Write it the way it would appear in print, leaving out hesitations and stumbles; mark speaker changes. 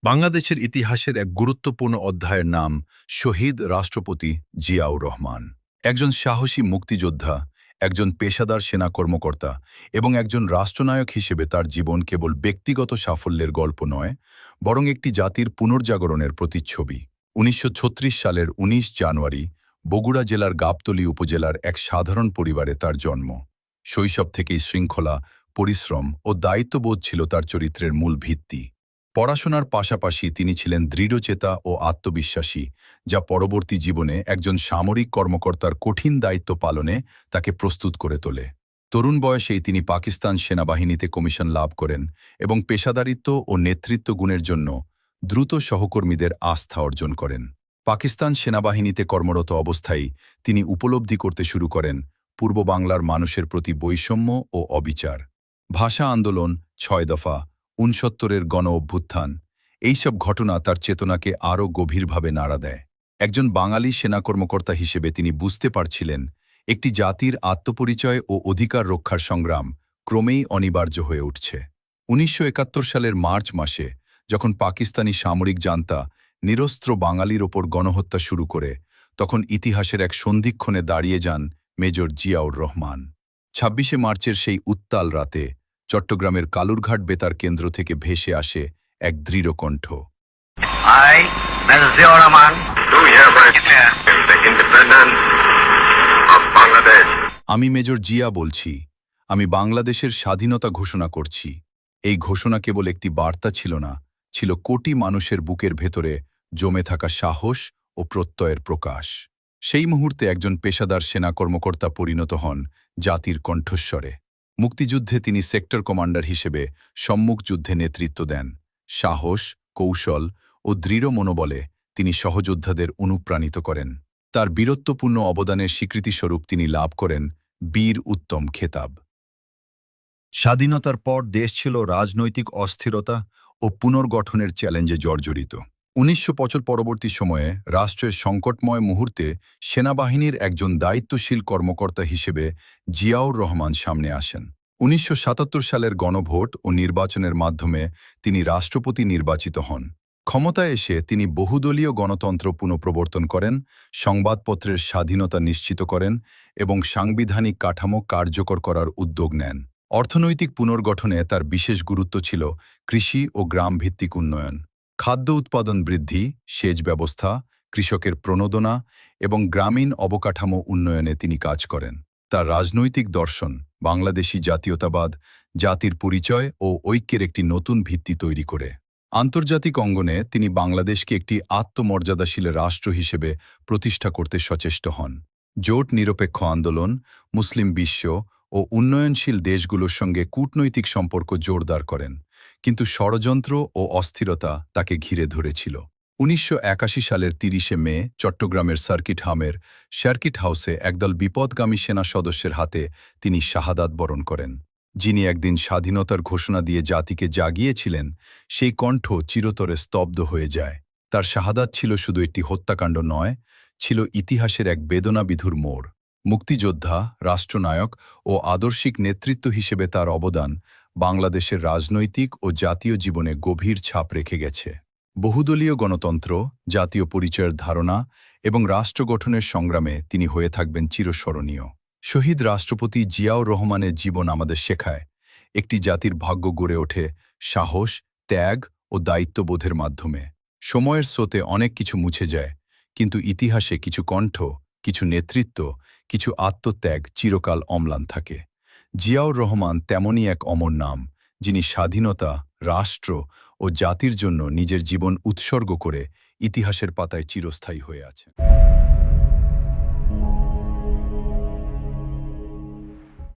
Speaker 1: বাংলাদেশের ইতিহাসের এক গুরুত্বপূর্ণ অধ্যায়ের নাম শহীদ রাষ্ট্রপতি জিয়াউর রহমান। একজন সাহসী মুক্তিযোদ্ধা, একজন পেশাদার সেনা কর্মকর্তা এবং একজন রাষ্ট্রনায়ক হিসেবে তার জীবন কেবল ব্যক্তিগত সাফল্যের গল্প নয়, বরং একটি জাতির পুনর্জাগরণের প্রতিচ্ছবি। ১৯৩৬ সালের ১৯ জানুয়ারি বগুড়া জেলার গাবতলী উপজেলার এক সাধারণ পরিবারে তার জন্ম। শৈশব থেকেই শৃঙ্খলা, পরিশ্রম ও দায়িত্ববোধ ছিল তার চরিত্রের মূল ভিত্তি। পড়াশোনার পাশাপাশি তিনি ছিলেন দৃঢ়চেতা ও আত্মবিশ্বাসী, যা পরবর্তী জীবনে একজন সামরিক কর্মকর্তার কঠিন দায়িত্ব পালনে তাকে প্রস্তুত করে তোলে। তরুণ বয়সেই তিনি পাকিস্তান সেনাবাহিনীতে কমিশন লাভ করেন এবং পেশাদারিত্ব ও নেতৃত্ব গুণের জন্য দ্রুত সহকর্মীদের আস্থা অর্জন করেন। পাকিস্তান সেনাবাহিনীতে কর্মরত অবস্থায় তিনি উপলব্ধি করতে শুরু করেন পূর্ব বাংলার মানুষের প্রতি বৈষম্য ও অবিচার। ভাষা আন্দোলন, ৬ দফা, ৬৯-এর গণ অভ্যুত্থান, এইসব ঘটনা তার চেতনাকে আরও গভীরভাবে নাড়া দেয়। একজন বাঙালি সেনা কর্মকর্তা হিসেবে তিনি বুঝতে পারছিলেন একটি জাতির আত্মপরিচয় ও অধিকার রক্ষার সংগ্রাম ক্রমেই অনিবার্য হয়ে উঠছে। ১৯৭১ সালের মার্চ মাসে যখন পাকিস্তানি সামরিক জান্তা নিরস্ত্র বাঙালির ওপর গণহত্যা শুরু করে, তখন ইতিহাসের এক সন্ধিক্ষণে দাঁড়িয়ে যান মেজর জিয়াউর রহমান। ২৬শে মার্চের সেই উত্তাল রাতে চট্টগ্রামের কালুরঘাট বেতার কেন্দ্র থেকে ভেসে আসে এক দৃঢ় কণ্ঠ।
Speaker 2: I, Major Ziaur Rahman,
Speaker 3: do hereby declare the independence of Bangladesh.
Speaker 1: আমি মেজর জিয়া বলছি, আমি বাংলাদেশের স্বাধীনতা ঘোষণা করছি। এই ঘোষণা কেবল একটি বার্তা ছিল না, ছিল কোটি মানুষের বুকের ভেতরে জমে থাকা সাহস ও প্রত্যয়ের প্রকাশ। সেই মুহূর্তে একজন পেশাদার সেনা কর্মকর্তা পরিণত হন জাতির কণ্ঠস্বরে। মুক্তিযুদ্ধে তিনি সেক্টর কমান্ডার হিসেবে সম্মুখ যুদ্ধে নেতৃত্ব দেন। সাহস, কৌশল ও দৃঢ় মনোবলে তিনি সহযোদ্ধাদের অনুপ্রাণিত করেন। তার বীরত্বপূর্ণ অবদানের স্বীকৃতিস্বরূপ তিনি লাভ করেন বীর উত্তম খেতাব। স্বাধীনতার পর দেশ ছিল রাজনৈতিক অস্থিরতা ও পুনর্গঠনের চ্যালেঞ্জে জর্জরিত। ১৯৭৫ পরবর্তী সময়ে রাষ্ট্রের সংকটময় মুহূর্তে সেনাবাহিনীর একজন দায়িত্বশীল কর্মকর্তা হিসেবে জিয়াউর রহমান সামনে আসেন। ১৯৭৭ সালের গণভোট ও নির্বাচনের মাধ্যমে তিনি রাষ্ট্রপতি নির্বাচিত হন। ক্ষমতায় এসে তিনি বহুদলীয় গণতন্ত্র পুনঃপ্রবর্তন করেন, সংবাদপত্রের স্বাধীনতা নিশ্চিত করেন এবং সাংবিধানিক কাঠামো কার্যকর করার উদ্যোগ নেন। অর্থনৈতিক পুনর্গঠনে তার বিশেষ গুরুত্ব ছিল কৃষি ও গ্রামভিত্তিক উন্নয়ন। খাদ্য উৎপাদন বৃদ্ধি, সেচ ব্যবস্থা, কৃষকের প্রণোদনা এবং গ্রামীণ অবকাঠামো উন্নয়নে তিনি কাজ করেন। তার রাজনৈতিক দর্শন বাংলাদেশি জাতীয়তাবাদ, জাতির পরিচয় ও ঐক্যের একটি নতুন ভিত্তি তৈরি করে। আন্তর্জাতিক অঙ্গনে তিনি বাংলাদেশকে একটি আত্মমর্যাদাশীল রাষ্ট্র হিসেবে প্রতিষ্ঠা করতে সচেষ্ট হন। জোট নিরপেক্ষ আন্দোলন, মুসলিম বিশ্ব ও উন্নয়নশীল দেশগুলোর সঙ্গে কূটনৈতিক সম্পর্ক জোরদার করেন, কিন্তু ষড়যন্ত্র ও অস্থিরতা তাকে ঘিরে ধরেছিল। ১৯৮১ সালের ৩০শে মে চট্টগ্রামের সার্কিট হাউসে একদল বিপদগামী সেনা সদস্যের হাতে তিনি শাহাদাত বরণ করেন। যিনি একদিন স্বাধীনতার ঘোষণা দিয়ে জাতিকে জাগিয়েছিলেন, সেই কণ্ঠ চিরতরে স্তব্ধ হয়ে যায়। তার শাহাদাত ছিল শুধু একটি হত্যাকাণ্ড নয়, ছিল ইতিহাসের এক বেদনাবিধুর মোড়। মুক্তিযোদ্ধা, রাষ্ট্রনায়ক ও আদর্শিক নেতৃত্ব হিসেবে তার অবদান বাংলাদেশের রাজনৈতিক ও জাতীয় জীবনে গভীর ছাপ রেখে গেছে। বহুদলীয় গণতন্ত্র, জাতীয় পরিচয়ের ধারণা এবং রাষ্ট্র গঠনের সংগ্রামে তিনি হয়ে থাকবেন চিরস্মরণীয়। শহীদ রাষ্ট্রপতি জিয়াউর রহমানের জীবন আমাদের শেখায়, একটি জাতির ভাগ্য গড়ে ওঠে সাহস, ত্যাগ ও দায়িত্ববোধের মাধ্যমে। সময়ের স্রোতে অনেক কিছু মুছে যায়, কিন্তু ইতিহাসে কিছু কণ্ঠ, কিছু নেতৃত্ব, কিছু আত্মত্যাগ চিরকাল অম্লান থাকে। জিয়াউর রহমান তেমনই এক অমর নাম, যিনি স্বাধীনতা, রাষ্ট্র ও জাতির জন্য নিজের জীবন উৎসর্গ করে ইতিহাসের পাতায় চিরস্থায়ী হয়ে আছেন।